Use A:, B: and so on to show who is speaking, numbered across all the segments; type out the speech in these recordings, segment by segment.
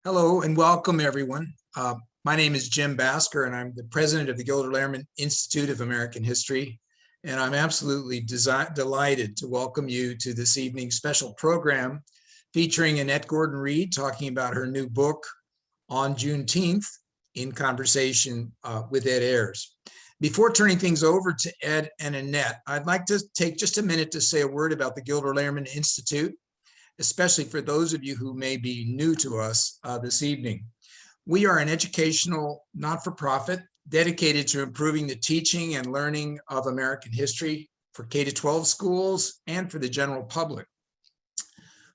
A: Hello and welcome, everyone. My name is Jim Basker, and I'm the president of the Gilder Lehrman Institute of American History. And I'm absolutely delighted to welcome you to this evening's special program featuring Annette Gordon-Reed talking about her new book on Juneteenth in conversation with Ed Ayers. Before turning things over to Ed and Annette, I'd like to take just a minute to say a word about the Gilder Lehrman Institute, especially for those of you who may be new to us this evening. We are an educational not-for-profit dedicated to improving the teaching and learning of American history for K-12 schools and for the general public.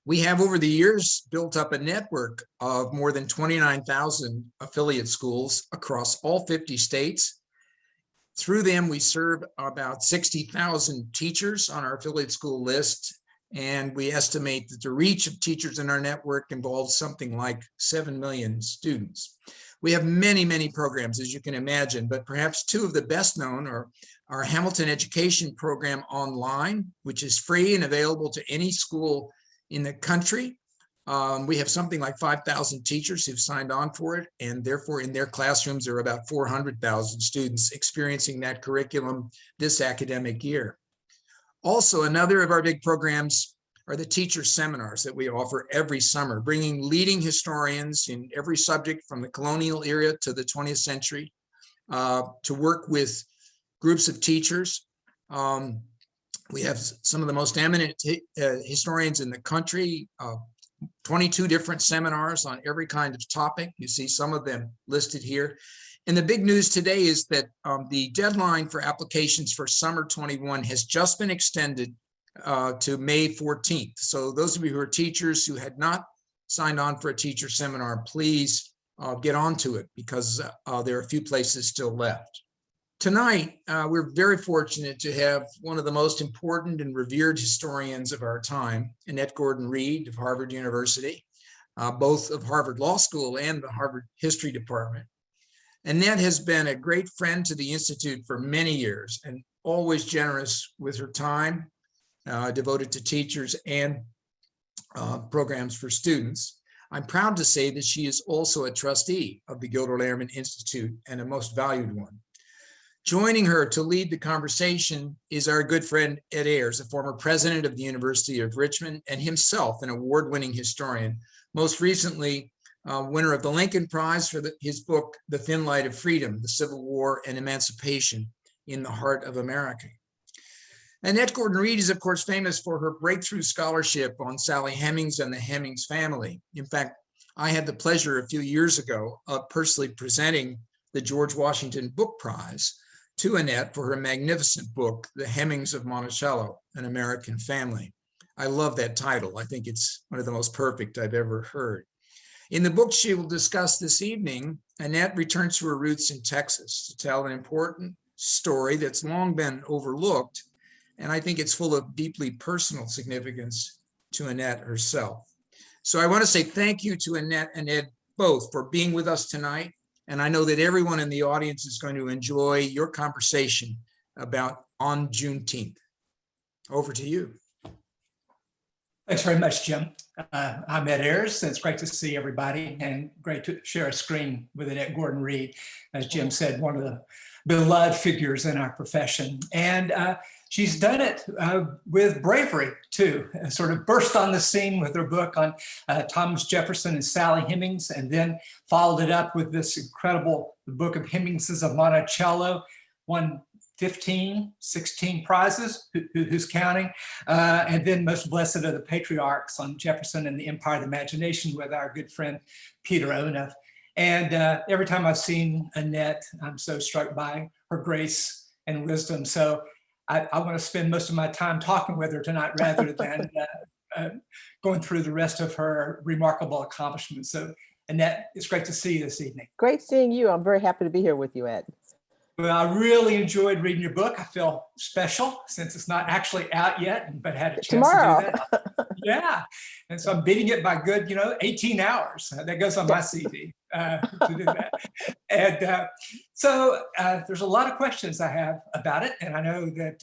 A: We have over the years built up a network of more than 29,000 affiliate schools across all 50 states. Through them, we serve about 60,000 teachers on our affiliate school list, and we estimate that the reach of teachers in our network involves something like 7 million students. We have many, many programs, as you can imagine, but perhaps two of the best known are our Hamilton Education Program online, which is free and available to any school in the country. We have something like 5,000 teachers who've signed on for it, and therefore in their classrooms there are about 400,000 students experiencing that curriculum this academic year. Also, another of our big programs are the teacher seminars that we offer every summer, bringing leading historians in every subject from the colonial era to the 20th century to work with groups of teachers. We have some of the most eminent historians in the country, 22 different seminars on every kind of topic. You see some of them listed here. And the big news today is that the deadline for applications for summer 21 has just been extended to May 14th. So those of you who are teachers who had not signed on for a teacher seminar, please get onto it, because there are a few places still left. Tonight, we're very fortunate to have one of the most important and revered historians of our time, Annette Gordon-Reed of Harvard University, both of Harvard Law School and the Harvard History Department. Annette has been a great friend to the Institute for many years and always generous with her time devoted to teachers and programs for students. I'm proud to say that she is also a trustee of the Gilder Lehrman Institute and a most valued one. Joining her to lead the conversation is our good friend Ed Ayers, a former president of the University of Richmond and himself an award-winning historian, most recently winner of the Lincoln Prize for his book, The Thin Light of Freedom, the Civil War and Emancipation in the Heart of America. Annette Gordon-Reed is, of course, famous for her breakthrough scholarship on Sally Hemings and the Hemings family. In fact, I had the pleasure a few years ago of personally presenting the George Washington Book Prize to Annette for her magnificent book, The Hemings of Monticello, An American Family. I love that title. I think it's one of the most perfect I've ever heard. In the book she will discuss this evening, Annette returns to her roots in Texas to tell an important story that's long been overlooked, and I think it's full of deeply personal significance to Annette herself. So I want to say thank you to Annette and Ed both for being with us tonight, and I know that everyone in the audience is going to enjoy your conversation about on Juneteenth. Over to you.
B: Thanks very much, Jim. I'm Ed Ayers, and it's great to see everybody and great to share a screen with Annette Gordon-Reed. As Jim said, one of the beloved figures in our profession. And she's done it with bravery, too. Sort of burst on the scene with her book on Thomas Jefferson and Sally Hemings, and then followed it up with this incredible book of Hemingses of Monticello, won 15, 16 prizes, who's counting, and then Most Blessed of the Patriarchs on Jefferson and the Empire of the Imagination with our good friend Peter Onuf. And every time I've seen Annette, I'm so struck by her grace and wisdom. So I want to spend most of my time talking with her tonight rather than going through the rest of her remarkable accomplishments. So Annette, it's great to see you this evening.
C: Great seeing you. I'm very happy to be here with you, Ed.
B: Well, I really enjoyed reading your book. I feel special since it's not actually out yet, but had a chance
C: Tomorrow.
B: to do that. Yeah. And so I'm beating it by good, 18 hours. That goes on my CV to do that. And so there's a lot of questions I have about it. And I know that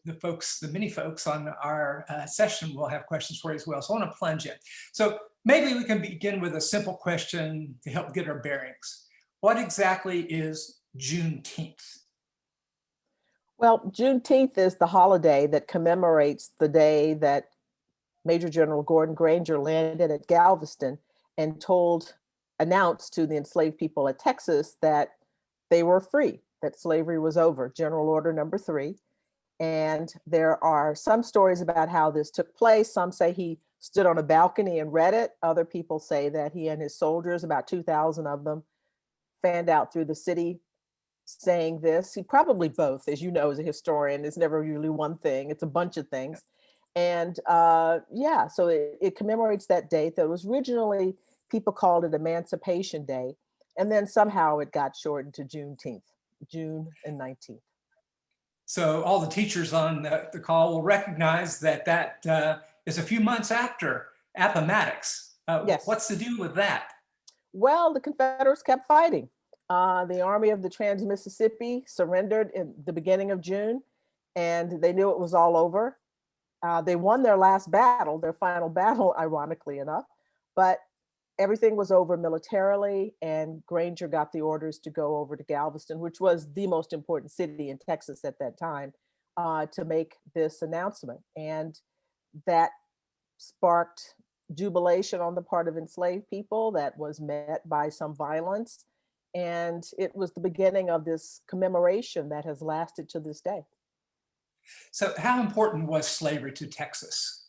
B: the many folks on our session will have questions for you as well. So I want to plunge in. So maybe we can begin with a simple question to help get our bearings. What exactly is Juneteenth?
C: Well, Juneteenth is the holiday that commemorates the day that Major General Gordon Granger landed at Galveston and announced to the enslaved people at Texas that they were free, that slavery was over, General Order number 3. And there are some stories about how this took place. Some say he stood on a balcony and read it. Other people say that he and his soldiers, about 2,000 of them, fanned out through the city saying this. He probably both, as you know, as a historian, it's never really one thing, it's a bunch of things. And yeah, so it commemorates that date that was originally, people called it Emancipation Day. And then somehow it got shortened to Juneteenth, June and 19th.
B: So all the teachers on the call will recognize that that is a few months after Appomattox.
C: Yes.
B: What's the deal with that?
C: Well, the Confederates kept fighting. The Army of the Trans-Mississippi surrendered in the beginning of June, and they knew it was all over. They won their last battle, their final battle, ironically enough, but everything was over militarily, and Granger got the orders to go over to Galveston, which was the most important city in Texas at that time, to make this announcement. And that sparked jubilation on the part of enslaved people that was met by some violence. And it was the beginning of this commemoration that has lasted to this day.
B: So how important was slavery to Texas?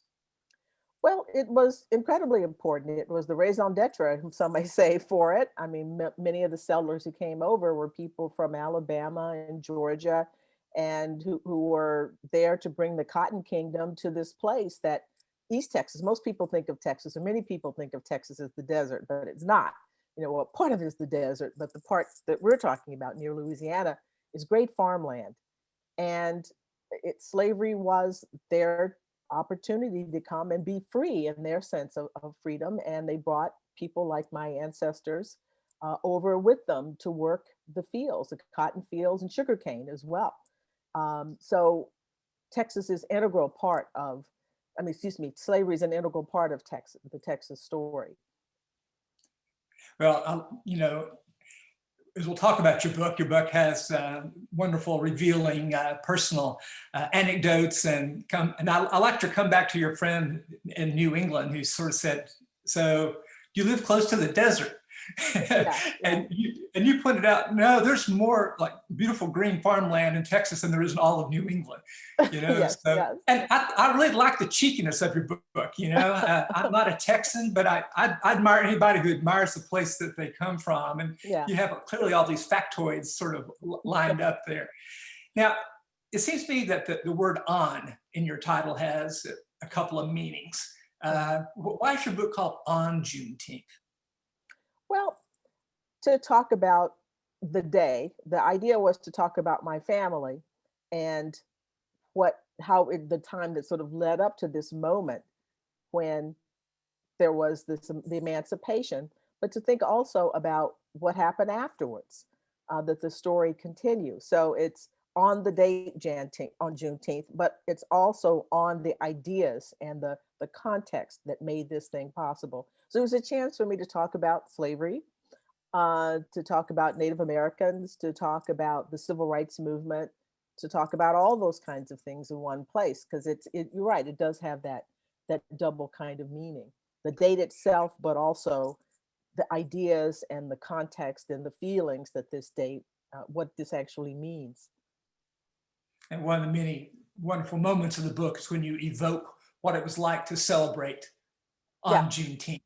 C: Well, it was incredibly important. It was the raison d'etre, some may say, for it. I mean, many of the settlers who came over were people from Alabama and Georgia, and who were there to bring the Cotton Kingdom to this place that East Texas. Most people think of Texas, or many people think of Texas as the desert, but it's not. You know, well, part of it is the desert, but the part that we're talking about near Louisiana is great farmland. And slavery was their opportunity to come and be free in their sense of freedom. And they brought people like my ancestors over with them to work the fields, the cotton fields and sugarcane as well. So Texas is integral part of, slavery is an integral part of Texas, the Texas story.
B: Well, you know, as we'll talk about your book has wonderful, revealing, personal anecdotes, and I like to come back to your friend in New England who sort of said, "So you live close to the desert,"
C: Yeah.
B: and you pointed out, no, there's more like beautiful green farmland in Texas than there is in all of New England. You know,
C: Yes,
B: so,
C: yes.
B: and I really like the cheekiness of your book. You know, I'm not a Texan, but I admire anybody who admires the place that they come from, and
C: Yeah.
B: you have clearly all these factoids sort of lined up there. Now, it seems to me that the word "on" in your title has a couple of meanings. Why is your book called On Juneteenth?
C: Well, to talk about the day, the idea was to talk about my family and the time that sort of led up to this moment when there was the emancipation, but to think also about what happened afterwards, that the story continues. So it's on the date on Juneteenth, but it's also on the ideas and the context that made this thing possible. So it was a chance for me to talk about slavery, to talk about Native Americans, to talk about the civil rights movement, to talk about all those kinds of things in one place, because you're right, it does have that double kind of meaning. The date itself, but also the ideas and the context and the feelings that this date, what this actually means.
B: And one of the many wonderful moments of the book is when you evoke what it was like to celebrate on Juneteenth.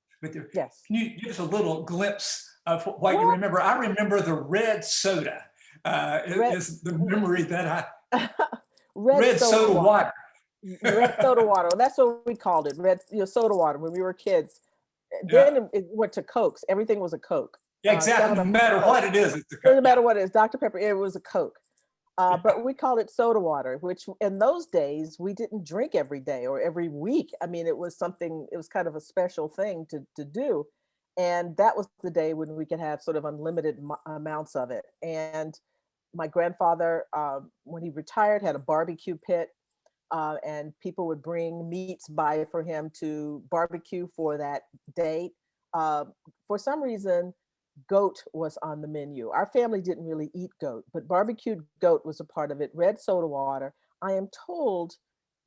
C: Yes.
B: Can you give us a little glimpse of what you remember? I remember the red soda. Is the memory that red soda water.
C: Red soda water. That's what we called it. Red soda water when we were kids. Then it went to Cokes. Everything was a Coke.
B: Yeah, exactly. No matter what it is, it's a Coke.
C: Doesn't matter what it is. Dr. Pepper, it was a Coke. But we called it soda water, which in those days we didn't drink every day or every week. I mean, it was kind of a special thing to do. And that was the day when we could have sort of unlimited amounts of it. And my grandfather, when he retired, had a barbecue pit and people would bring meats by for him to barbecue for that date. Uh, for some reason, goat was on the menu. Our family didn't really eat goat, but barbecued goat was a part of it. Red soda water. I am told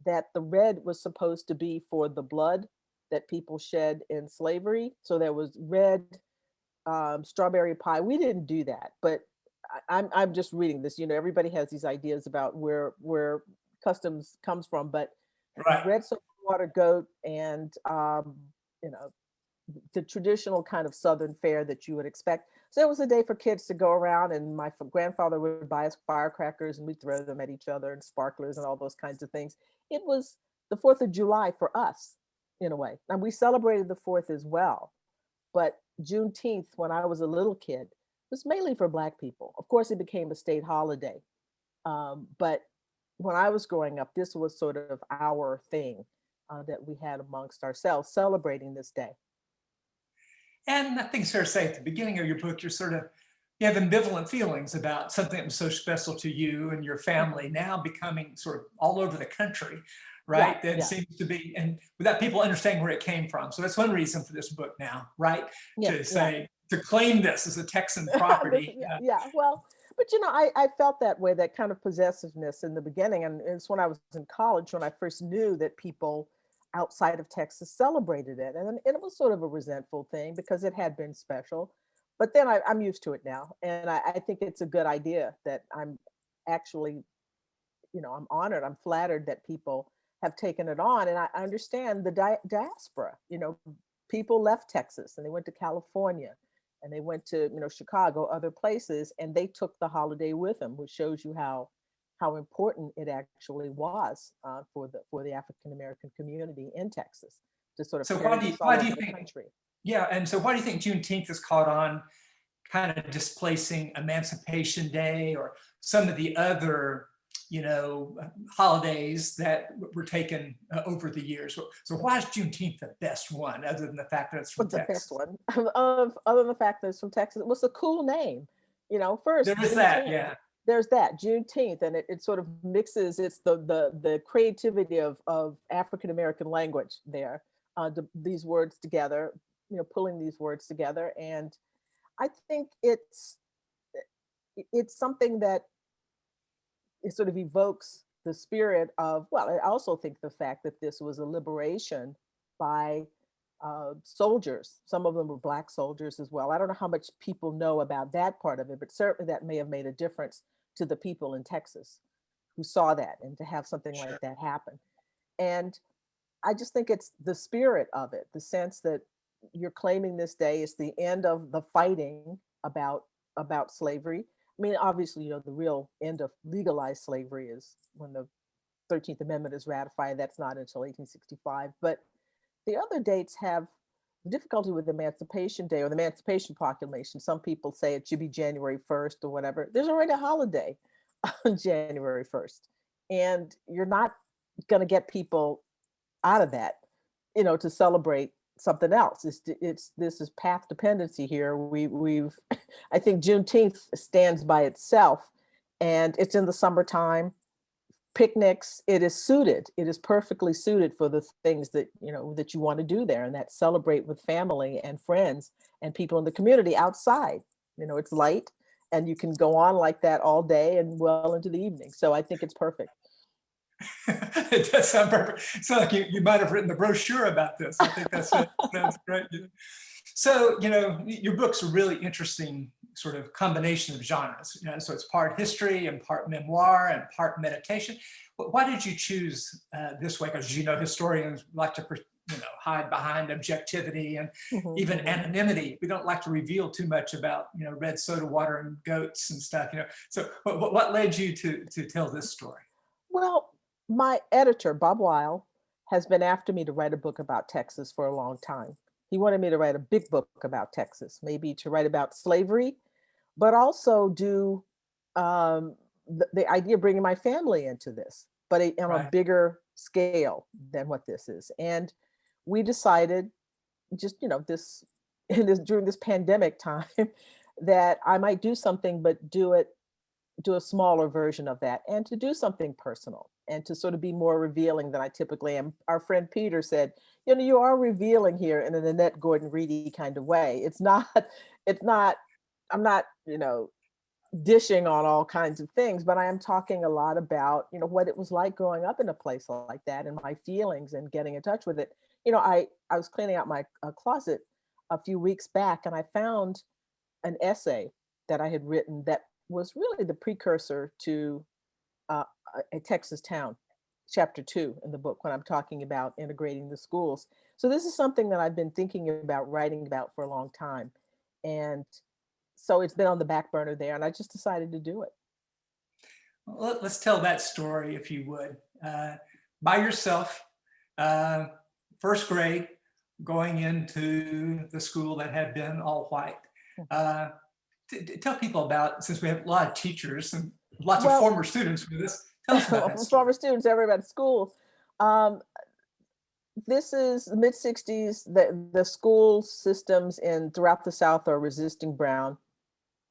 C: that the red was supposed to be for the blood that people shed in slavery. So there was red strawberry pie. We didn't do that, but I'm just reading this. You know, everybody has these ideas about where customs comes from, but
B: Right.
C: red soda water, goat, and you know, the traditional kind of Southern fare that you would expect. So it was a day for kids to go around, and my grandfather would buy us firecrackers, and we'd throw them at each other, and sparklers and all those kinds of things. It was the 4th of July for us, in a way. And we celebrated the 4th as well. But Juneteenth, when I was a little kid, was mainly for Black people. Of course, it became a state holiday. But when I was growing up, this was sort of our thing that we had amongst ourselves, celebrating this day.
B: And I think it's fair to say at the beginning of your book, you have ambivalent feelings about something that was so special to you and your family now becoming sort of all over the country, right?
C: Yeah,
B: That
C: yeah.
B: seems to be, and without people understanding where it came from. So that's one reason for this book now, right?
C: Yeah,
B: To
C: yeah.
B: say, to claim this as a Texan
C: This,
B: property.
C: yeah, yeah. Well, but you know, I felt that way, that kind of possessiveness in the beginning. And it's when I was in college when I first knew that people outside of Texas celebrated it. And it was sort of a resentful thing because it had been special. But then I'm used to it now. And I think it's a good idea that I'm actually, you know, I'm honored, I'm flattered that people have taken it on. And I understand the diaspora, you know, people left Texas and they went to California and they went to, you know, Chicago, other places, and they took the holiday with them, which shows you how important it actually was for the African American community in Texas to sort of
B: So
C: carry this all
B: why do
C: over
B: you
C: the
B: think,
C: country.
B: yeah, and so why do you think Juneteenth has caught on, kind of displacing Emancipation Day or some of the other, holidays that were taken over the years? So why is Juneteenth the best one, other than the fact that it's from
C: What's the best
B: Texas?
C: one? Of other than the fact that it's from Texas, what's a cool name? You know, first
B: There is that,
C: Juneteenth.
B: yeah.
C: There's that Juneteenth, and it sort of mixes. It's the creativity of African American language there. These words together, you know, pulling these words together, and I think it's something that it sort of evokes the spirit of. Well, I also think the fact that this was a liberation by soldiers. Some of them were Black soldiers as well. I don't know how much people know about that part of it, but certainly that may have made a difference to the people in Texas who saw that, and to have something
B: Sure.
C: like that happen. And I just think it's the spirit of it, the sense that you're claiming this day is the end of the fighting about slavery. I mean, obviously, you know, the real end of legalized slavery is when the 13th Amendment is ratified. That's not until 1865. But the other dates have difficulty with Emancipation Day or the Emancipation Proclamation. Some people say it should be January 1st or whatever. There's already a holiday on January 1st. And you're not going to get people out of that, you know, to celebrate something else. This is path dependency here. We've I think Juneteenth stands by itself, and it's in the summertime. Picnics, it is perfectly suited for the things that you know that you want to do there, and that celebrate with family and friends and people in the community outside. You know, it's light, and you can go on like that all day and well into the evening. So I think it's perfect.
B: It does sound perfect. It's like you might have written the brochure about this. I think sounds great. So, your book's a really interesting sort of combination of genres. So it's part history and part memoir and part meditation. But why did you choose this way? Because historians like to hide behind objectivity and
C: Mhm,
B: even
C: mhm.
B: anonymity. We don't like to reveal too much about red soda water and goats and stuff. So what led you to tell this story?
C: Well, my editor, Bob Weil, has been after me to write a book about Texas for a long time. He wanted me to write a big book about Texas, maybe to write about slavery, but also do the idea of bringing my family into this, but on a
B: Right.
C: bigger scale than what this is. And we decided just, this in this during this pandemic time that I might do something, but do a smaller version of that and to do something personal. and to sort of be more revealing than I typically am. Our friend Peter said, you know, you are revealing here in an Annette Gordon-Reed kind of way. It's not, I'm not, you know, dishing on all kinds of things, but I am talking a lot about, you know, what it was like growing up in a place like that and my feelings and getting in touch with it. You know, I was cleaning out my closet a few weeks back and I found an essay that I had written that was really the precursor to uh, a Texas town, chapter 2 in the book, when I'm talking about integrating the schools. So this is something that I've been thinking about writing about for a long time. And so it's been on the back burner there, and I just decided to do it.
B: Let's tell that story, if you would. By yourself, uh, first grade, going into the school that had been all white. Uh, Tell people about, since we have a lot of teachers and lots of
C: Well,
B: former students with us, tell us about that story.
C: former students, everybody at school. Um, this is the mid 60s. The school systems in throughout the South are resisting Brown.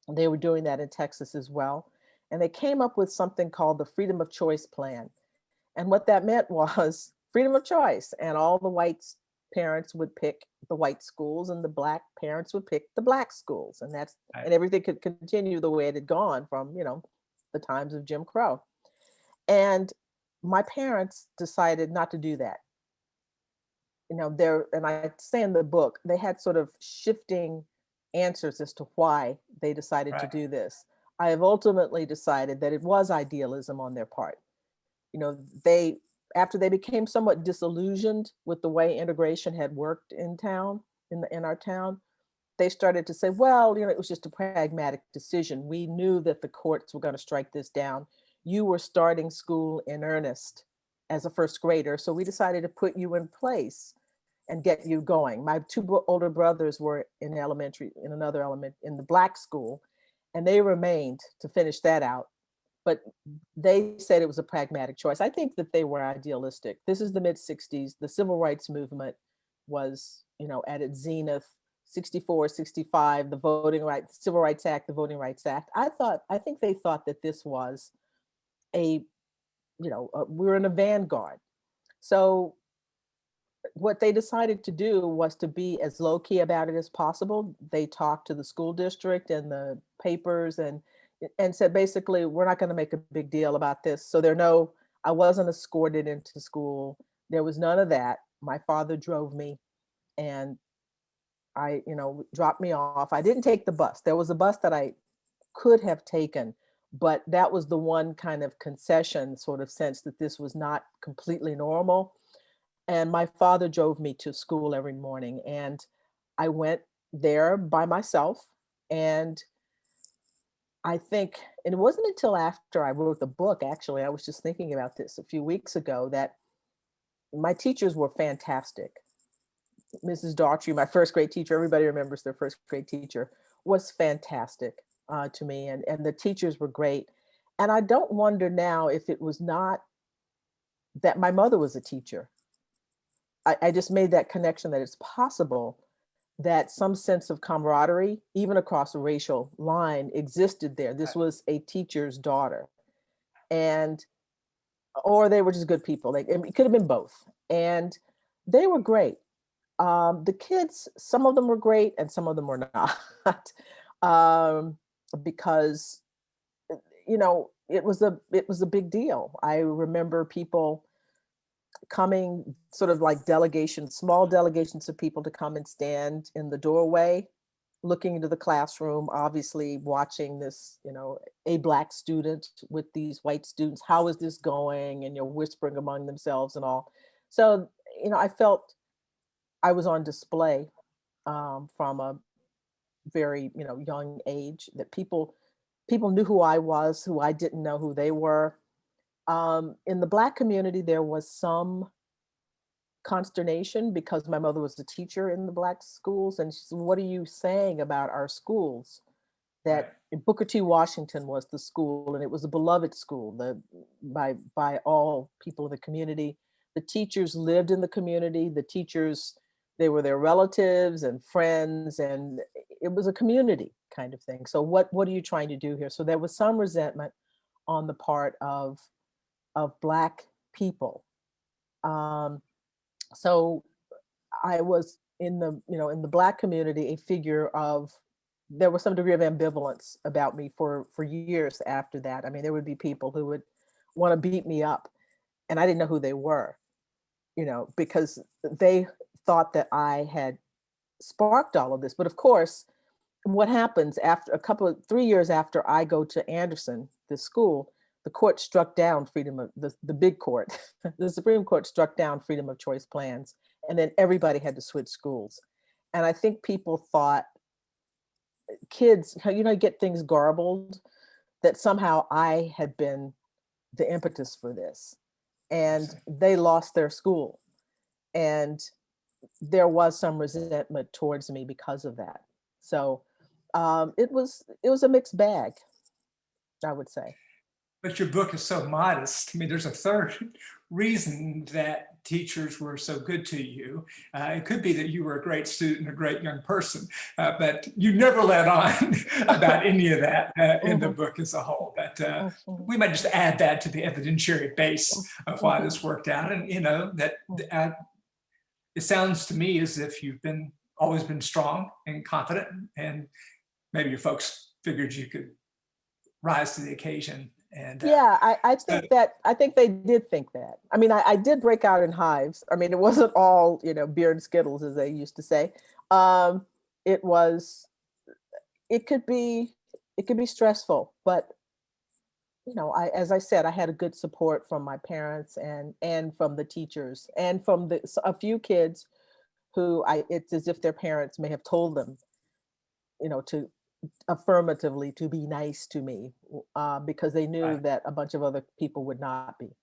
C: They were doing that in Texas as well. And they came up with something called the Freedom of Choice Plan. And what that meant was freedom of choice. And all the white parents would pick the white schools and the black parents would pick the black schools. And that's,
B: Right.
C: and everything could continue the way it had gone from, you know, the times of Jim Crow. And my parents decided not to do that. You know, there, and I say in the book, they had sort of shifting answers as to why they decided to
B: Right.
C: do this. I have ultimately decided that it was idealism on their part. You know, they, after they became somewhat disillusioned with the way integration had worked in town, in our town, they started to say, well, you know, it was just a pragmatic decision. We knew that the courts were going to strike this down. You were starting school in earnest as a first grader, so we decided to put you in place and get you going. My two older brothers were in elementary, in another element, in the black school, and they remained to finish that out. But they said it was a pragmatic choice. I think that they were idealistic. This is the mid 60s. The civil rights movement was, you know, at its zenith, 64, 65, the Voting Rights, Civil Rights Act, the Voting Rights Act. I think they thought that this was a, you know, we were in a vanguard. So what they decided to do was to be as low key about it as possible. They talked to the school district and the papers and said, basically, we're not going to make a big deal about this. So I wasn't escorted into school. There was none of that. My father drove me and you know, dropped me off. I didn't take the bus. There was a bus that I could have taken, but that was the one kind of concession sort of sense that this was not completely normal. And my father drove me to school every morning and I went there by myself. And I think, and it wasn't until after I wrote the book, actually, I was just thinking about this a few weeks ago, that my teachers were fantastic. Mrs. Daughtry, my first grade teacher, everybody remembers their first grade teacher, was fantastic to me. And the teachers were great. And I don't wonder now if it was not that my mother was a teacher. I just made that connection that it's possible that some sense of camaraderie, even across a racial line, existed there. This was a teacher's daughter. And, or they were just good people. It could have been both. And they were great. The kids, some of them were great and some of them were not. Because, you know, it was a big deal. I remember people coming, sort of like delegations, small delegations of people to come and stand in the doorway, looking into the classroom, obviously watching this, you know, a black student with these white students. How is this going? And you're whispering among themselves and all. So, you know, I felt I was on display from a very, you know, young age, that people knew who I was, who I didn't know who they were. In the Black community, there was some consternation because my mother was a teacher in the Black schools. And she said, what are you saying about our schools? That Booker T. Washington was the school, and it was a beloved school by all people of the community. The teachers lived in the community. The teachers, they were their relatives and friends, and it was a community kind of thing. So what are you trying to do here? So there was some resentment on the part of Black people. So I was in the, in the Black community, a figure of, there was some degree of ambivalence about me for years after that. I mean, there would be people who would want to beat me up, and I didn't know who they were, because they thought that I had sparked all of this. But of course, what happens after 3 years after I go to Anderson, the school, the court struck down freedom of the big court, the Supreme Court struck down freedom of choice plans, and then everybody had to switch schools. And I think people thought, kids, get things garbled, that somehow I had been the impetus for this, and they lost their school. And there was some resentment towards me because of that. So it was a mixed bag, I would say.
B: But your book is so modest. I mean, there's a third reason that teachers were so good to you. It could be that you were a great student, a great young person, but you never let on about any of that in the book as a whole. But we might just add that to the evidentiary base of why this worked out. And, that it sounds to me as if you've always been strong and confident, and maybe your folks figured you could rise to the occasion. And
C: yeah, I think they did think that. I mean, I did break out in hives. I mean, it wasn't all, beer and Skittles, as they used to say. It could be stressful, but as I said, I had a good support from my parents and from the teachers and from a few kids who it's as if their parents may have told them, to affirmatively to be nice to me, because they knew that a bunch of other people would not be.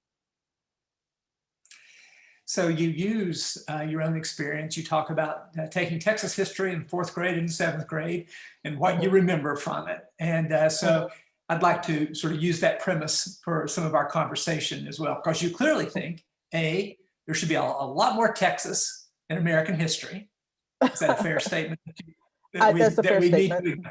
B: So you use your own experience. You talk about taking Texas history in 4th grade and 7th grade and what you remember from it. And so I'd like to sort of use that premise for some of our conversation as well, because you clearly think, there should be a lot more Texas in American history. Is that a fair statement?
C: That's a fair statement.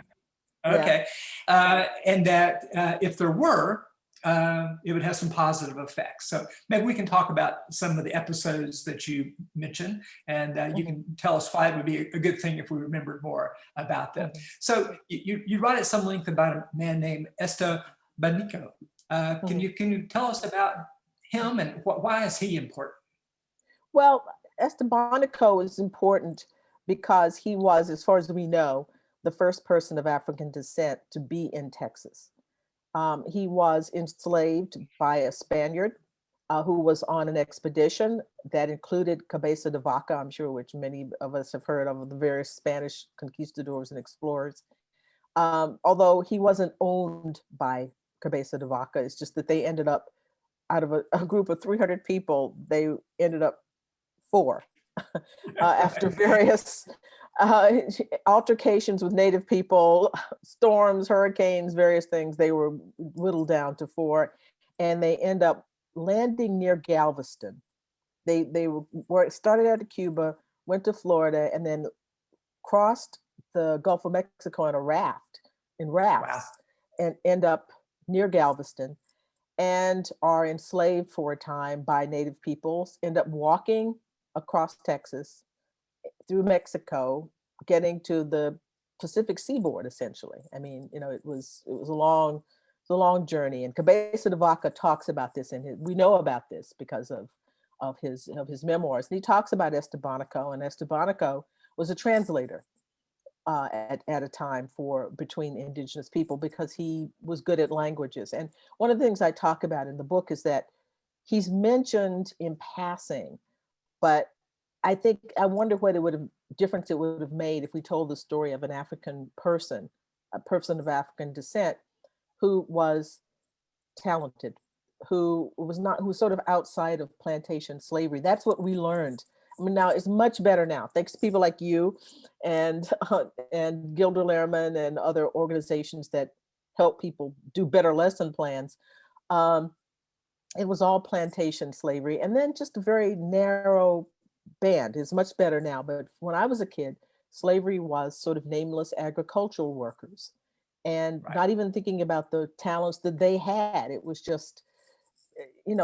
B: Okay. Yeah. And that if there were, it would have some positive effects. So maybe we can talk about some of the episodes that you mentioned, and you can tell us why it would be a good thing if we remembered more about them. So you write at some length about a man named Estebanico. Can you tell us about him and why is he important?
C: Well, Estebanico is important because he was, as far as we know, the first person of African descent to be in Texas. He was enslaved by a Spaniard who was on an expedition that included Cabeza de Vaca, I'm sure, which many of us have heard of, the various Spanish conquistadors and explorers. Although he wasn't owned by Cabeza de Vaca, it's just that they ended up, out of a group of 300 people, they ended up 4 after various altercations with native people, storms, hurricanes, various things. They were whittled down to 4, and they end up landing near Galveston. They started out of Cuba, went to Florida, and then crossed the Gulf of Mexico in rafts, wow, and end up near Galveston, and are enslaved for a time by native peoples, end up walking across Texas, through Mexico, getting to the Pacific seaboard, essentially. I mean, it was a long journey. And Cabeza de Vaca talks about this, and we know about this because of his memoirs. And he talks about Estebanico, and Estebanico was a translator at a time between indigenous people, because he was good at languages. And one of the things I talk about in the book is that he's mentioned in passing, but I wonder what difference it would have made if we told the story of an African person, a person of African descent, who was talented, who was sort of outside of plantation slavery. That's what we learned. I mean, now it's much better now, thanks to people like you and Gilder Lehrman and other organizations that help people do better lesson plans. It was all plantation slavery, and then just a very narrow band. Is much better now, but when I was a kid, slavery was sort of nameless agricultural workers, and not even thinking about the talents that they had. It was just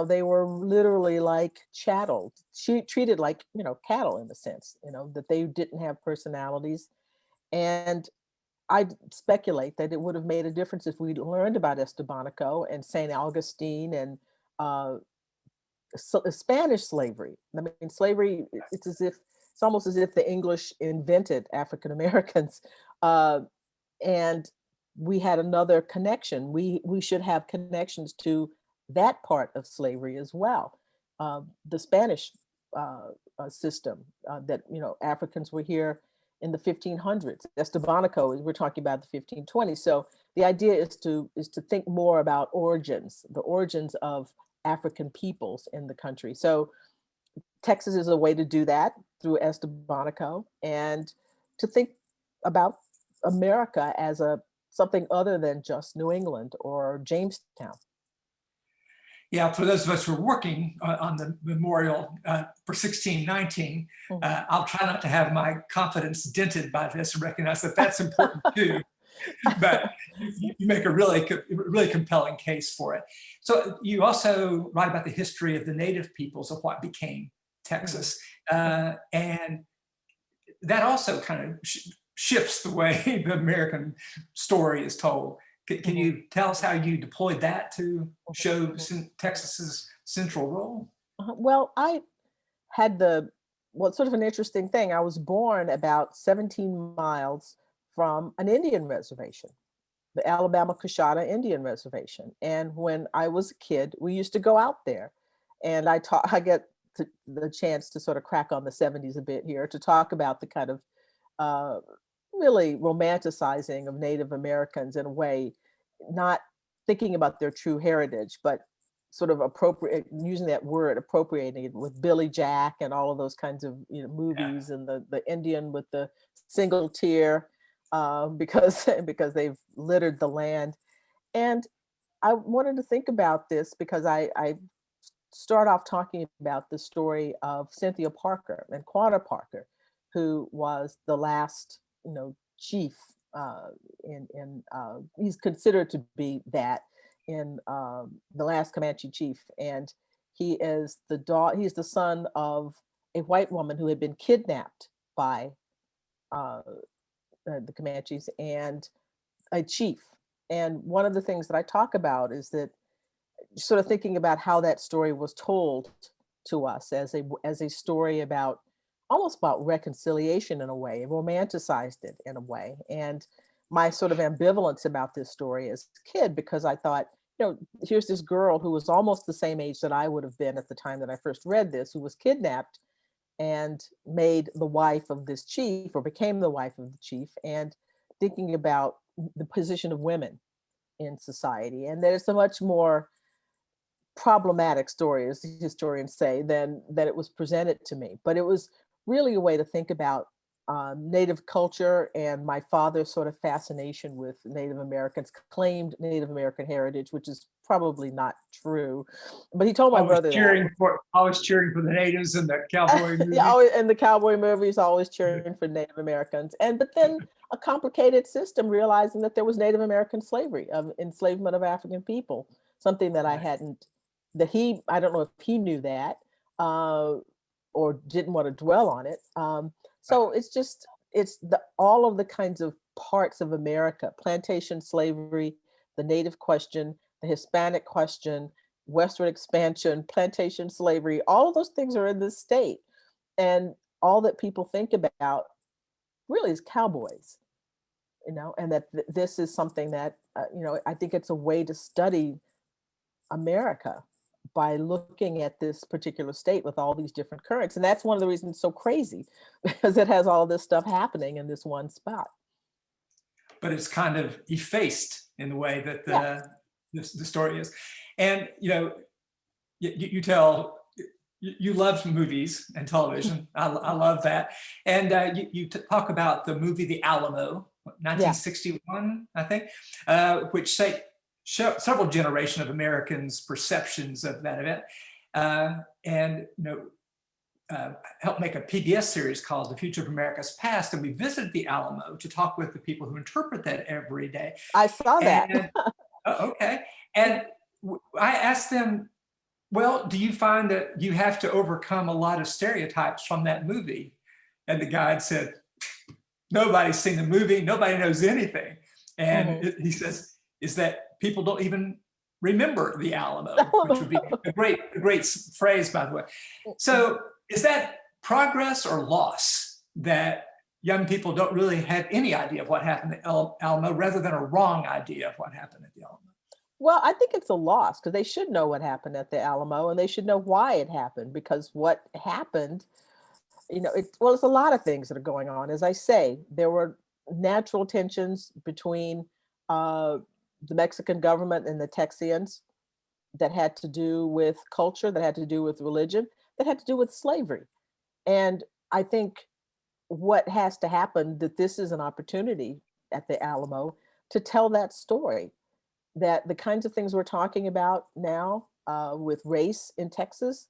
C: they were literally like chattel, treated like, cattle in a sense, that they didn't have personalities. And I speculate that it would have made a difference if we learned about Estebanico and St. Augustine and uh, Spanish slavery. I mean, slavery, it's almost as if the English invented African Americans. Uh, and we had another connection. We should have connections to that part of slavery as well. The Spanish system that, Africans were here in the 1500s. Estebanico, we're talking about the 1520s. So the idea is to think more about origins, the origins of African peoples in the country. So Texas is a way to do that through Estebanico, and to think about America as something other than just New England or Jamestown.
B: Yeah, for those of us who are working on the memorial for 1619, I'll try not to have my confidence dented by this and recognize that that's important too. But you make a really compelling case for it. So you also write about the history of the native peoples of what became Texas. And that also kind of shifts the way the American story is told. Can you tell us how you deployed that to show Texas's central role?
C: Well, I had it's sort of an interesting thing. I was born about 17 miles from an Indian reservation, the Alabama Coshada Indian Reservation. And when I was a kid, we used to go out there, and I get the chance to sort of crack on the 70s a bit here to talk about the kind of really romanticizing of Native Americans in a way, not thinking about their true heritage, but sort of using that word, appropriating it, with Billy Jack and all of those kinds of movies, and the Indian with the single tear, because they've littered the land. And I wanted to think about this because I start off talking about the story of Cynthia Parker and Quanah Parker, who was the last chief he's considered to be that in the last Comanche chief. And he's the son of a white woman who had been kidnapped by the Comanches and a chief. And one of the things that I talk about is that, sort of thinking about how that story was told to us as a story almost about reconciliation in a way, and romanticized it in a way. And my sort of ambivalence about this story as a kid, because I thought, here's this girl who was almost the same age that I would have been at the time that I first read this, who was kidnapped and made the wife of this chief, or became the wife of the chief, and thinking about the position of women in society, and that it's a much more problematic story, as historians say, than that it was presented to me. But it was really a way to think about Native culture and my father's sort of fascination with Native Americans, claimed Native American heritage, which is probably not true. But he told my brother
B: always cheering for the natives in the cowboy movies.
C: Yeah, and the cowboy movies, always cheering for Native Americans. But then a complicated system, realizing that there was Native American slavery, of enslavement of African people, something that I don't know if he knew that or didn't want to dwell on it. So it's all of the kinds of parts of America: plantation slavery, the Native question, the Hispanic question, westward expansion, plantation slavery. All of those things are in this state, and all that people think about really is cowboys, and that this is something that I think it's a way to study America by looking at this particular state with all these different currents. And that's one of the reasons it's so crazy, because it has all this stuff happening in this one spot.
B: But it's kind of effaced in the way that the story is. And you love movies and television. I love that. And you talk about the movie The Alamo, 1961, I think, which several generations of Americans' perceptions of that event, and helped make a PBS series called The Future of America's Past. And we visited the Alamo to talk with the people who interpret that every day.
C: I saw that.
B: Okay. And I asked them, Well, do you find that you have to overcome a lot of stereotypes from that movie? And the guide said, nobody's seen the movie, nobody knows anything. And he says, is that people don't even remember the Alamo, which would be a great phrase, by the way. So is that progress or loss that young people don't really have any idea of what happened at Alamo rather than a wrong idea of what happened at the Alamo?
C: Well, I think it's a loss because they should know what happened at the Alamo and they should know why it happened, because what happened, it's a lot of things that are going on. As I say, there were natural tensions between the Mexican government and the Texians that had to do with culture, that had to do with religion, that had to do with slavery. And I think what has to happen, that this is an opportunity at the Alamo to tell that story, that the kinds of things we're talking about now with race in Texas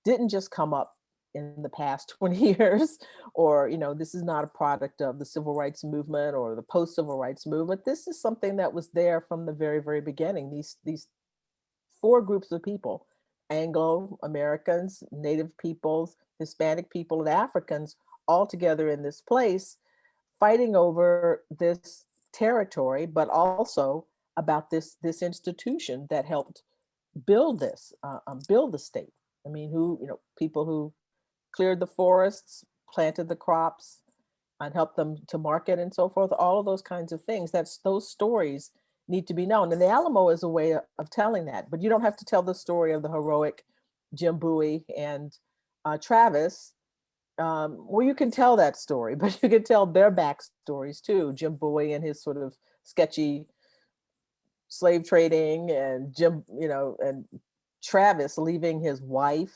C: didn't just come up in the past 20 years, or, this is not a product of the civil rights movement or the post-civil rights movement. This is something that was there from the very, very beginning. These four groups of people, Anglo Americans, Native peoples, Hispanic people, and Africans, all together in this place, fighting over this territory, but also about this institution that helped build build the state. I mean, people who cleared the forests, planted the crops, and helped them to market and so forth. All of those kinds of things. Those stories need to be known, and the Alamo is a way of telling that. But you don't have to tell the story of the heroic Jim Bowie and Travis. Well, you can tell that story, but you can tell their backstories too. Jim Bowie and his sort of sketchy slave trading, and and Travis leaving his wife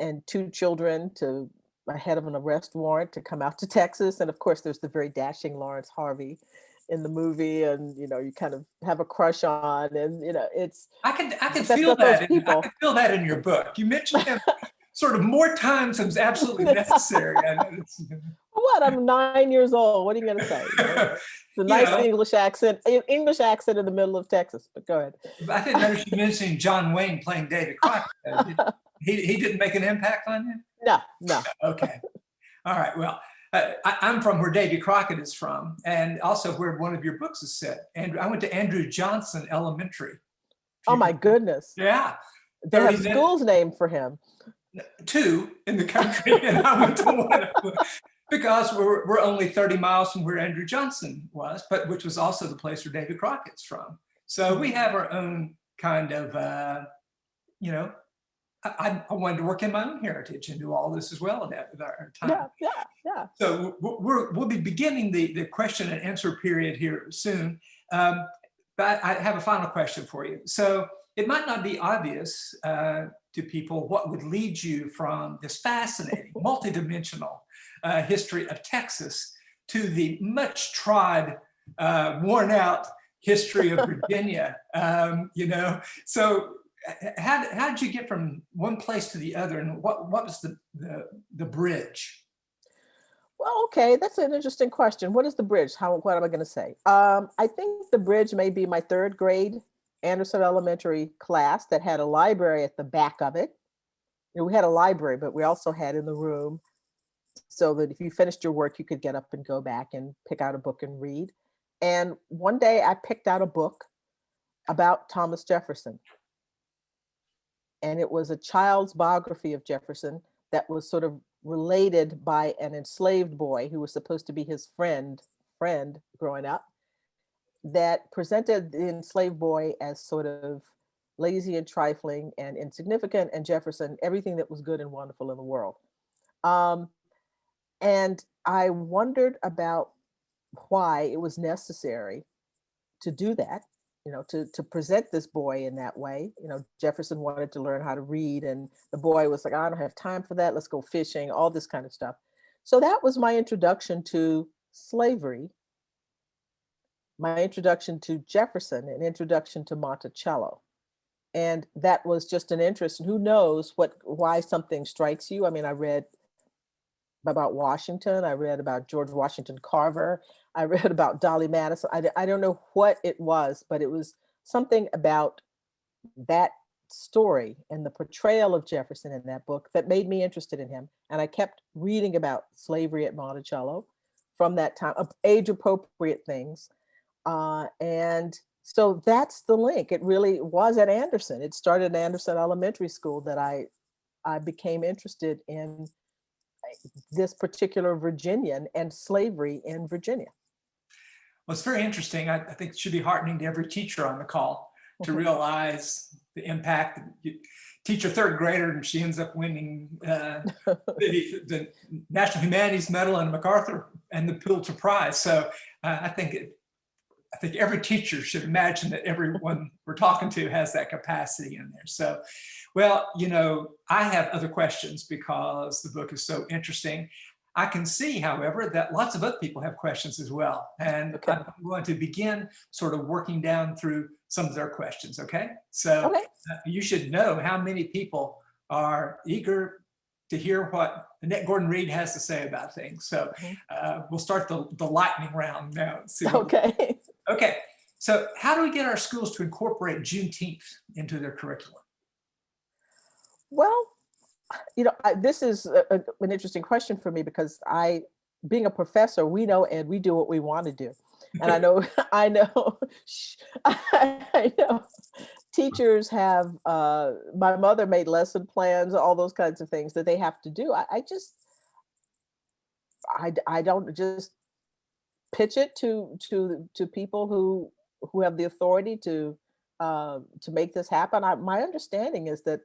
C: and two children to ahead of an arrest warrant to come out to Texas. And of course, there's the very dashing Lawrence Harvey in the movie, and you kind of have a crush on, and it's
B: I can feel that. I can feel that in your book. You mentioned him sort of more times than is absolutely necessary.
C: What? I'm 9 years old. What are you going to say? It's a nice English accent in the middle of Texas. But go ahead.
B: I didn't notice you mentioning John Wayne playing David Crockett. He didn't make an impact on you?
C: No.
B: Okay. All right. Well, I'm from where Davy Crockett is from, and also where one of your books is set. And I went to Andrew Johnson Elementary.
C: Oh my goodness.
B: Yeah.
C: They have schools named for him.
B: 2 in the country, and I went to one of them because we're only 30 miles from where Andrew Johnson was, but which was also the place where Davy Crockett's from. So we have our own kind of, I wanted to work in my own heritage and do all this as well with our time.
C: Yeah.
B: So we'll be beginning the question and answer period here soon. But I have a final question for you. So it might not be obvious to people what would lead you from this fascinating, multidimensional history of Texas to the much trod, worn out history of Virginia. So how did you get from one place to the other, and what was the bridge?
C: Well, okay, that's an interesting question. What is the bridge? What am I going to say? I think the bridge may be my 3rd grade Anderson Elementary class that had a library at the back of it. We had a library, but we also had in the room so that if you finished your work, you could get up and go back and pick out a book and read. And one day I picked out a book about Thomas Jefferson. And it was a child's biography of Jefferson that was sort of related by an enslaved boy who was supposed to be his friend growing up, that presented the enslaved boy as sort of lazy and trifling and insignificant, and Jefferson, everything that was good and wonderful in the world. And I wondered about why it was necessary to do that, to present this boy in that way. Jefferson wanted to learn how to read, and the boy was like, I don't have time for that. Let's go fishing, all this kind of stuff. So that was my introduction to slavery, my introduction to Jefferson, an introduction to Monticello. And that was just an interest. And who knows why something strikes you. I mean, I read about Washington. I read about George Washington Carver. I read about Dolly Madison. I don't know what it was, but it was something about that story and the portrayal of Jefferson in that book that made me interested in him. And I kept reading about slavery at Monticello from that time, age appropriate things. And so that's the link. It really was at Anderson. It started at Anderson Elementary School that I became interested in this particular Virginian and slavery in Virginia.
B: Well, it's very interesting. I think it should be heartening to every teacher on the call to realize the impact. You teach a third grader and she ends up winning the National Humanities Medal and MacArthur and the Pulitzer Prize. So I think every teacher should imagine that everyone we're talking to has that capacity in there. So, well, you know, I have other questions because the book is so interesting. I can see, however, that lots of other people have questions as well. And
C: Okay.
B: I'm going to begin sort of working down through some of their questions, okay? So
C: Okay.
B: You should know how many people are eager to hear what Annette Gordon-Reed has to say about things. So we'll start the lightning round now. See what
C: Okay.
B: Okay, so how do we get our schools to incorporate Juneteenth into their curriculum?
C: Well, you know, this is an interesting question for me because being a professor, we know, Ed, we do what we want to do. And I know, I know, I know teachers have, my mother made lesson plans, all those kinds of things that they have to do. I don't just pitch it to people who have the authority to make this happen. My understanding is that,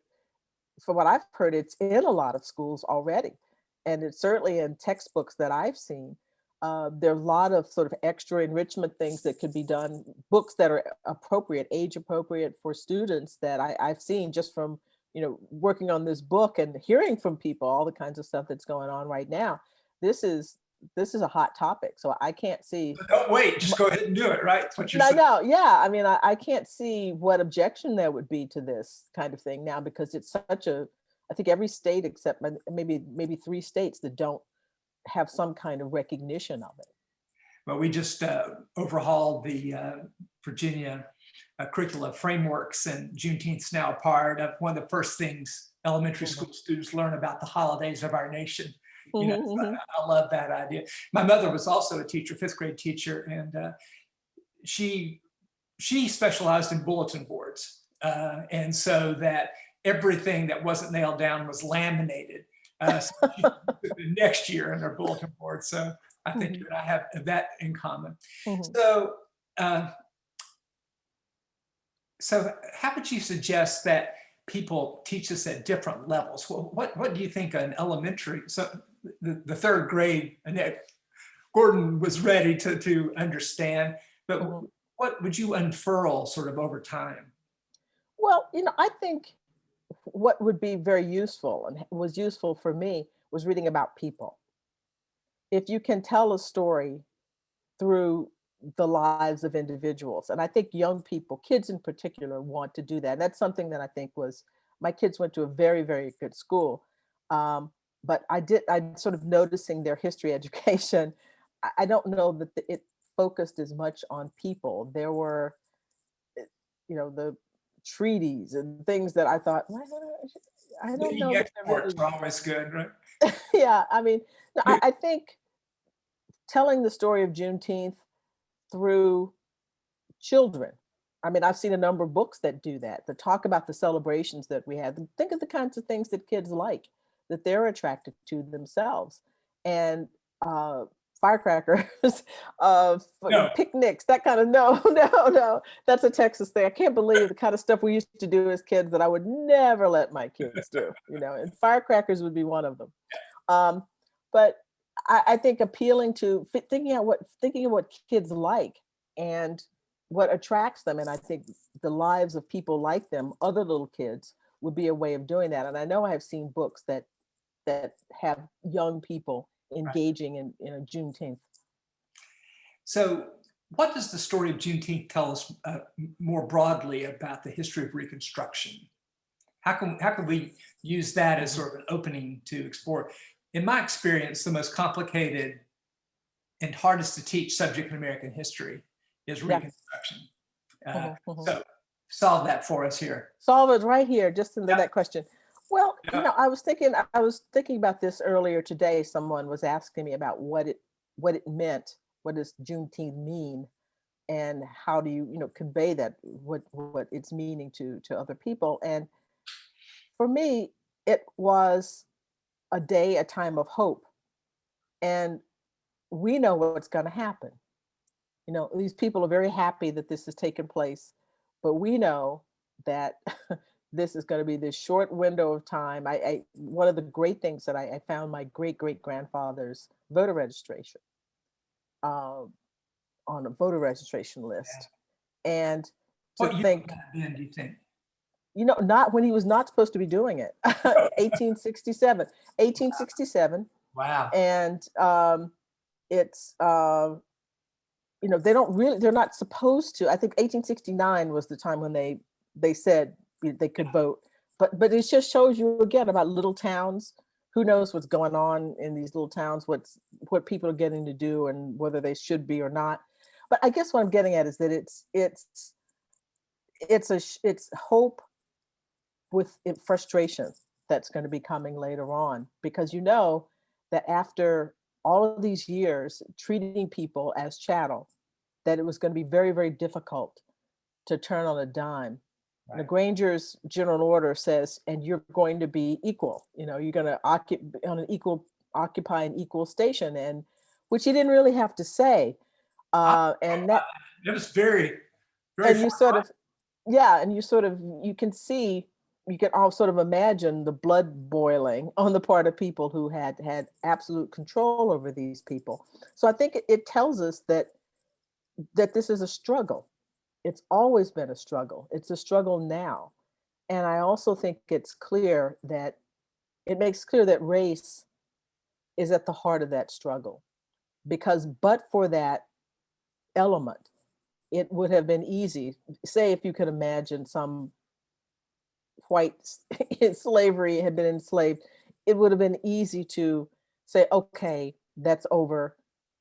C: from what I've heard, it's in a lot of schools already, and it's certainly in textbooks that I've seen. There are a lot of sort of extra enrichment things that could be done, books that are appropriate, age appropriate for students that I've seen just from, you know, working on this book and hearing from people, all the kinds of stuff that's going on right now. This is a hot topic, so I can't see.
B: But don't wait, just go ahead and do it, right? That's what you're
C: No,
B: saying.
C: no, yeah. I mean, I can't see what objection there would be to this kind of thing now, because it's such a, I think every state except maybe 3 states that don't have some kind of recognition of it.
B: Well, we just overhauled the Virginia curricula frameworks, and Juneteenth's now a part of one of the first things elementary school students learn about the holidays of our nation. You know, so I love that idea. My mother was also a teacher, 5th grade teacher, and she specialized in bulletin boards, and so that everything that wasn't nailed down was laminated. So she took the next year in her bulletin board. So I think you and I have that in common. So, so how would you suggest that people teach this at different levels? What do you think an elementary, so the 3rd grade, Annette Gordon was ready to understand, but what would you unfurl sort of over time?
C: Well, you know, I think what would be very useful and was useful for me was reading about people. If you can tell a story through the lives of individuals, and I think young people, kids in particular, want to do that. That's something that I think was, my kids went to a very, very good school. But I'm sort of noticing their history education. I don't know that it focused as much on people. There were, you know, the treaties and things that I thought, well, I don't know.
B: Exports are always good, right?
C: Yeah, I mean, I think telling the story of Juneteenth through children. I mean, I've seen a number of books that do that talk about the celebrations that we had. Think of the kinds of things that kids like, that they're attracted to themselves. And firecrackers, picnics, that kind of, no, that's a Texas thing. I can't believe the kind of stuff we used to do as kids that I would never let my kids do, you know, and firecrackers would be one of them. But I think appealing to thinking of what kids like and what attracts them. And I think the lives of people like them, other little kids, would be a way of doing that. And I know I have seen books that have young people engaging in Juneteenth.
B: So what does the story of Juneteenth tell us more broadly about the history of Reconstruction? How can we use that as sort of an opening to explore? In my experience, the most complicated and hardest to teach subject in American history is Reconstruction. So solve that for us here?
C: Solve it right here, just in that question. Well,
B: Yeah.
C: I was thinking about this earlier today. Someone was asking me about what it meant. What does Juneteenth mean? And how do you, convey that, what it's meaning to other people? And for me, it was a day, a time of hope. And we know what's going to happen. These people are very happy that this has taken place, but we know that this is going to be this short window of time. One of the great things that I found my great grandfather's voter registration on a voter registration list, and to
B: What year
C: think,
B: was that then, do you think?
C: not when he was not supposed to be doing it. 1867.
B: Wow.
C: And it's they're not supposed to. I think 1869 was the time when they said they could vote, but it just shows you again about little towns. Who knows what's going on in these little towns, what people are getting to do and whether they should be or not. But I guess what I'm getting at is that it's hope with frustration that's going to be coming later on, because that after all of these years treating people as chattel, that it was going to be very, very difficult to turn on a dime.
B: Right.
C: The Granger's general order says, and you're going to be equal. You're going to occupy an equal station, and which he didn't really have to say. And that
B: it was very, very.
C: And you sort of, yeah, and you can see, you can all sort of imagine the blood boiling on the part of people who had absolute control over these people. So I think it tells us that this is a struggle. It's always been a struggle. It's a struggle now. And I also think it makes clear that race is at the heart of that struggle, because but for that element, it would have been easy. Say, if you could imagine some whites in slavery had been enslaved, it would have been easy to say, okay, that's over.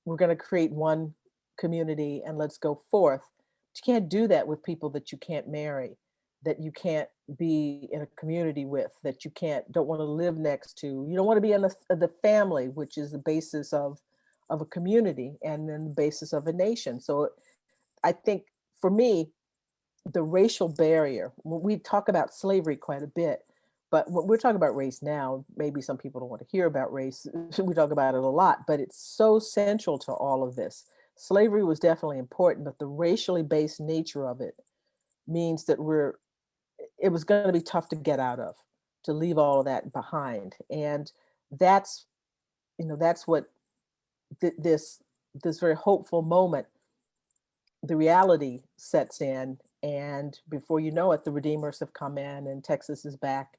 C: We're going to create one community and let's go forth. But you can't do that with people that you can't marry, that you can't be in a community with, that you don't want to live next to. You don't want to be in the family, which is the basis of a community and then the basis of a nation. So I think for me, the racial barrier, we talk about slavery quite a bit, but when we're talking about race now, maybe some people don't want to hear about race. We talk about it a lot, but it's so central to all of this. Slavery was definitely important, but the racially based nature of it means that it was going to be tough to get out of, to leave all of that behind. And that's what this very hopeful moment, the reality sets in, and before you know it, the Redeemers have come in, and Texas is back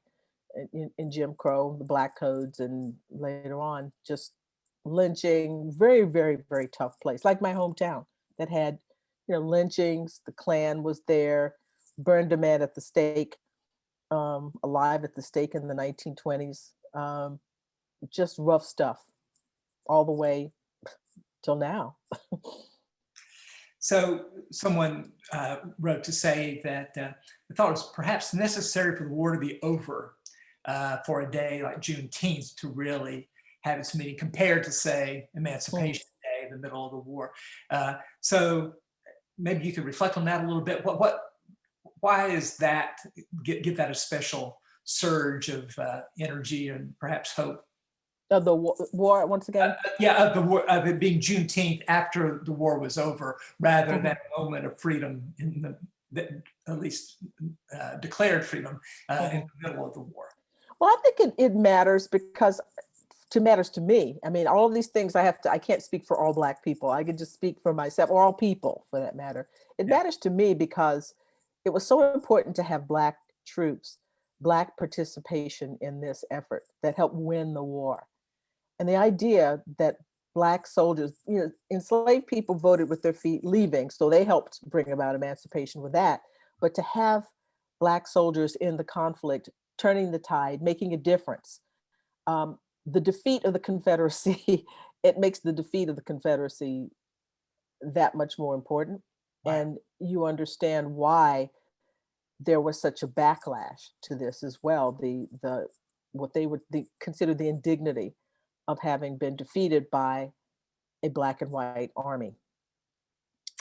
C: in Jim Crow, the Black codes, and later on, just lynching. Very, very, very tough place, like my hometown that had, lynchings. The Klan was there, burned a man at the stake, alive at the stake in the 1920s. Just rough stuff all the way till now.
B: So someone wrote to say that they thought it was perhaps necessary for the war to be over for a day like Juneteenth to really have its meaning, compared to, say, Emancipation Day, the middle of the war. So maybe you could reflect on that a little bit. Why is that, give that a special surge of energy and perhaps hope?
C: Of the war, once again?
B: Of the war, of it being Juneteenth after the war was over, rather than a moment of freedom in at least declared freedom in the middle of the war.
C: Well, I think it matters because it matters to me. I mean, all of these things I can't speak for all Black people. I can just speak for myself, or all people for that matter. It matters to me because it was so important to have Black troops, Black participation in this effort that helped win the war. And the idea that Black soldiers, enslaved people voted with their feet leaving, so they helped bring about emancipation with that. But to have Black soldiers in the conflict, turning the tide, making a difference, the defeat of the Confederacy, it makes the defeat of the Confederacy that much more important. Right. And you understand why there was such a backlash to this as well. What they would consider the indignity of having been defeated by a black and white army.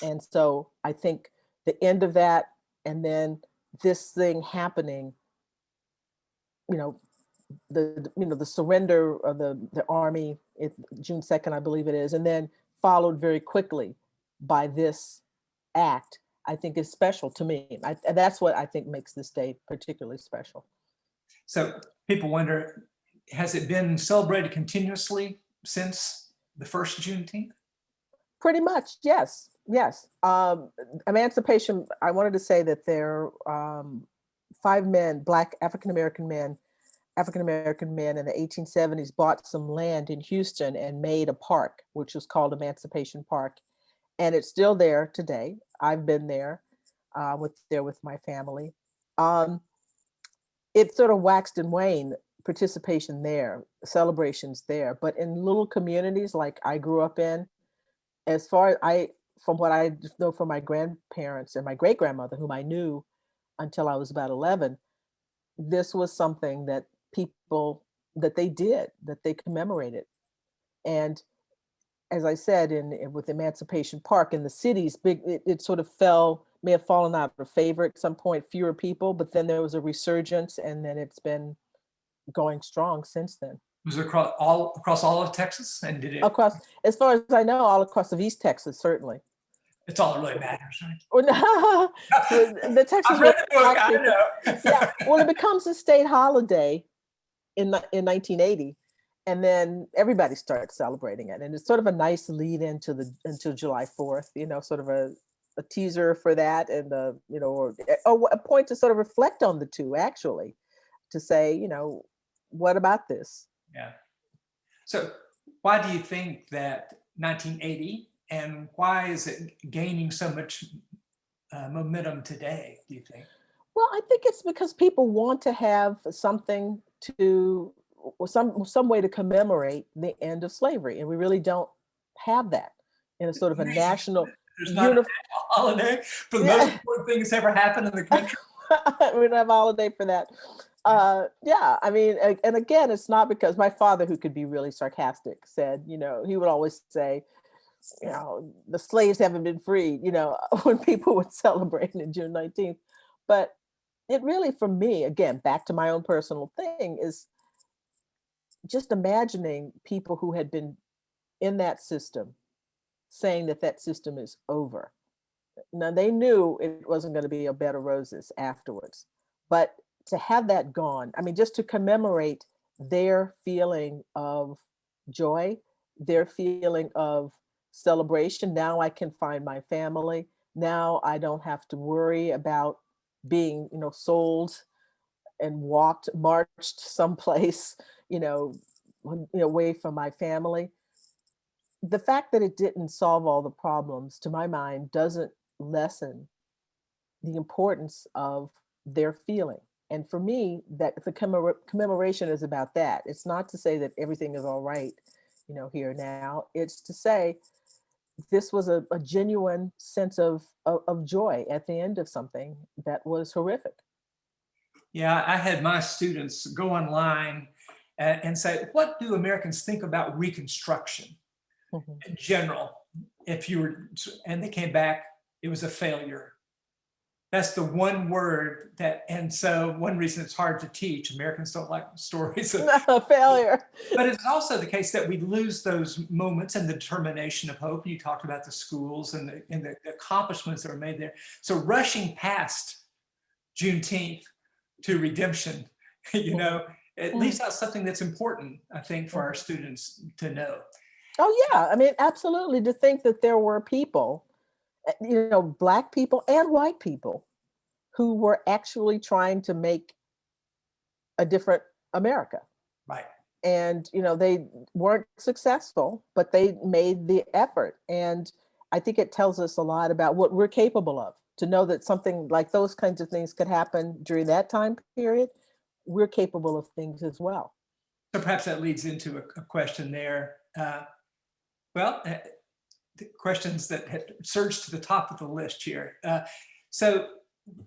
C: And so I think the end of that, and then this thing happening, you know, the surrender of the army, June 2nd, I believe it is, and then followed very quickly by this act, I think is special to me. And that's what I think makes this day particularly special.
B: So people wonder, has it been celebrated continuously since the first Juneteenth?
C: Pretty much, yes, yes. Emancipation, I wanted to say that there are 5 men, Black African-American men in the 1870s bought some land in Houston and made a park, which was called Emancipation Park. And it's still there today. I've been there with my family. It sort of waxed and waned, participation there, celebrations there. But in little communities like I grew up in, as far as from what I know from my grandparents and my great grandmother, whom I knew until I was about 11, this was something that they commemorated. And as I said, with Emancipation Park in the cities, it sort of may have fallen out of favor at some point, fewer people, but then there was a resurgence, and then it's been going strong since then.
B: Was it across all of Texas? And did it?
C: Across, as far as I know, all across of East Texas, certainly.
B: It's all that really matters, right?
C: The Texas.
B: I've read the book, I know.
C: Yeah, well, it becomes a state holiday in 1980, and then everybody starts celebrating it, and it's sort of a nice lead into July 4th. Sort of a teaser for that, and or a point to sort of reflect on the two, actually, to say, what about this?
B: Yeah. So why do you think that 1980, and why is it gaining so much momentum today, do you think?
C: Well, I think it's because people want to have something or some way to commemorate the end of slavery, and we really don't have that in a sort of a national.
B: There's not a national holiday for the most important thing that's ever happened in the country.
C: We don't have a holiday for that. Yeah, I mean, and again, it's not because my father, who could be really sarcastic, said, he would always say, the slaves haven't been freed, when people would celebrate in June 19th. But it really, for me, again, back to my own personal thing, is just imagining people who had been in that system saying that system is over. Now, they knew it wasn't going to be a bed of roses afterwards, but to have that gone, I mean, just to commemorate their feeling of joy, their feeling of celebration. Now I can find my family. Now I don't have to worry about being, sold and marched someplace, away from my family. The fact that it didn't solve all the problems, to my mind, doesn't lessen the importance of their feeling. And for me, that the commemoration is about that. It's not to say that everything is all right, here now. It's to say this was a genuine sense of joy at the end of something that was horrific.
B: Yeah, I had my students go online and say, what do Americans think about Reconstruction in general? And they came back, it was a failure. That's the one word and so one reason it's hard to teach. Americans don't like stories of
C: failure.
B: But it's also the case that we lose those moments and the determination of hope. You talked about the schools and the accomplishments that were made there. So rushing past Juneteenth to redemption, at least that's something that's important, I think, for our students to know.
C: Oh, yeah. I mean, absolutely. To think that there were people, Black people and white people, who were actually trying to make a different America.
B: Right.
C: And, they weren't successful, but they made the effort. And I think it tells us a lot about what we're capable of. To know that something like those kinds of things could happen during that time period, we're capable of things as well.
B: So perhaps that leads into a question there. The questions that had surged to the top of the list here. So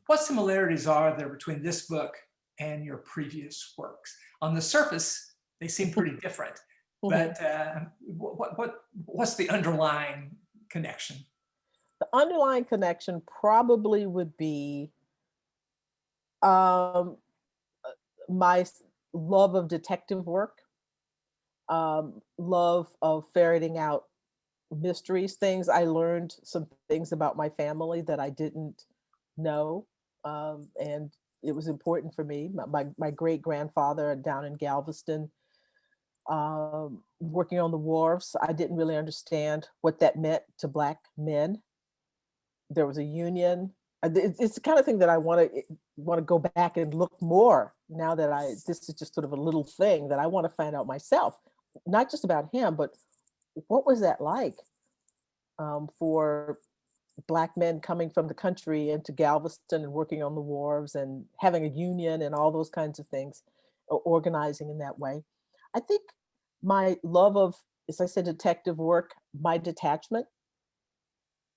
B: what similarities are there between this book and your previous works? On the surface, they seem pretty different, but what's the underlying connection?
C: The underlying connection probably would be um, my love of detective work, love of ferreting out mysteries, things. I learned some things about my family that I didn't know. And it was important for me. My great grandfather down in Galveston, working on the wharves, I didn't really understand what that meant to Black men. There was a union. It's the kind of thing that I want to go back and look more now that this is just sort of a little thing that I want to find out myself, not just about him, but what was that like for Black men coming from the country into Galveston and working on the wharves and having a union and all those kinds of things, organizing in that way. I think my love of, as I said, detective work, my detachment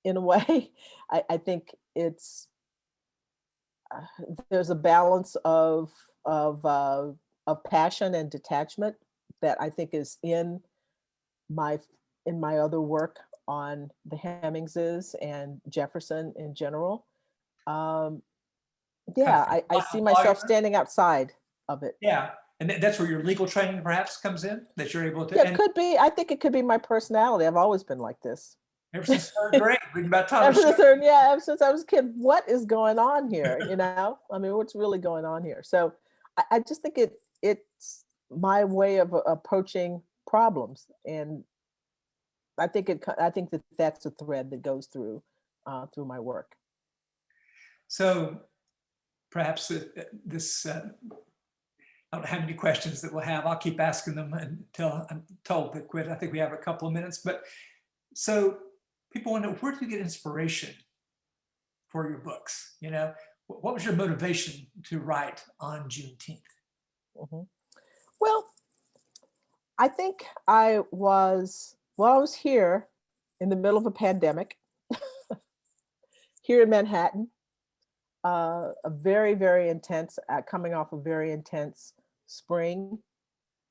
C: in a way, I think it's, there's a balance of passion and detachment that I think is my in my other work on the Hemmingses and Jefferson in general. Yeah, I see myself standing outside of it.
B: Yeah, and that's where your legal training perhaps comes in, that you're able to.
C: Yeah, it could be. I think it could be my personality. I've always been like this.
B: Ever since third grade, reading about Thomas.
C: Ever since I was a kid. What is going on here? I mean, what's really going on here? So I just think it's my way of approaching problems, and I think that that's a thread that goes through my work.
B: So perhaps this, I don't know how many questions that we'll have. I'll keep asking them until I'm told to quit. I think we have a couple of minutes, but so people want to know, where do you get inspiration for your books? What was your motivation to write on Juneteenth?
C: Mm-hmm. Well, I think I was here in the middle of a pandemic here in Manhattan, a very, very intense, coming off a very intense spring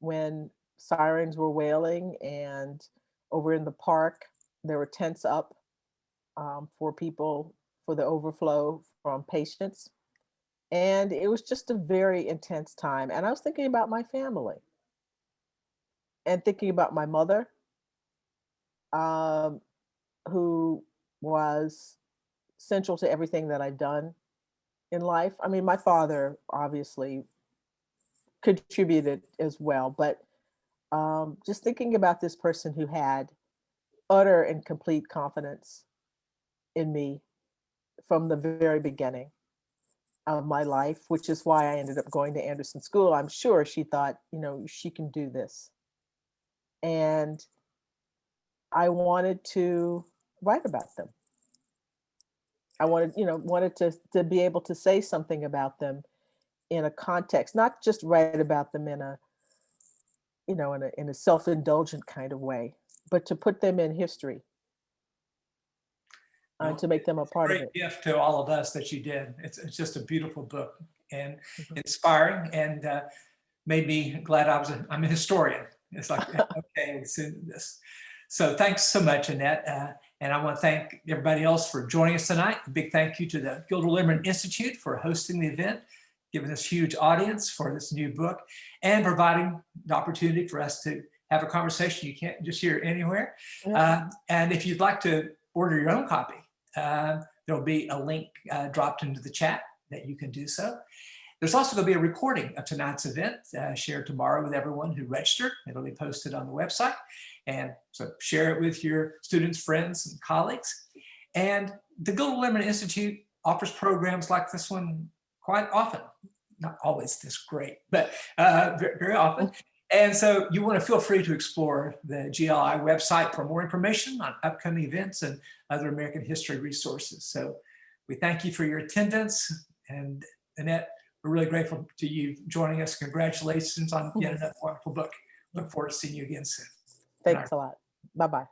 C: when sirens were wailing, and over in the park, there were tents up for people, for the overflow from patients. And it was just a very intense time. And I was thinking about my family and thinking about my mother, um, who was central to everything that I've done in life. I mean, my father obviously contributed as well, but just thinking about this person who had utter and complete confidence in me from the very beginning of my life, which is why I ended up going to Anderson School. I'm sure she thought, she can do this. And I wanted to write about them. I wanted to be able to say something about them in a context, not just write about them in a, in a self-indulgent kind of way, but to put them in history. To make them a part of it.
B: Great gift to all of us that you did. It's just a beautiful book and inspiring, and made me glad I'm a historian. It's like, okay, let's do this. So thanks so much, Annette. And I want to thank everybody else for joining us tonight. A big thank you to the Gilder Lehrman Institute for hosting the event, giving us huge audience for this new book, and providing the opportunity for us to have a conversation you can't just hear anywhere. Yeah. And if you'd like to order your own copy, there'll be a link dropped into the chat that you can do so. There's also going to be a recording of tonight's event shared tomorrow with everyone who registered. It'll be posted on the website. And so share it with your students, friends, and colleagues. And the Gilder Lehrman Institute offers programs like this one quite often. Not always this great, but very, very often. And so you want to feel free to explore the GLI website for more information on upcoming events and other American history resources. So we thank you for your attendance. And Annette, we're really grateful to you joining us. Congratulations on yet another wonderful book. Look forward to seeing you again soon.
C: Thanks a lot. Bye-bye.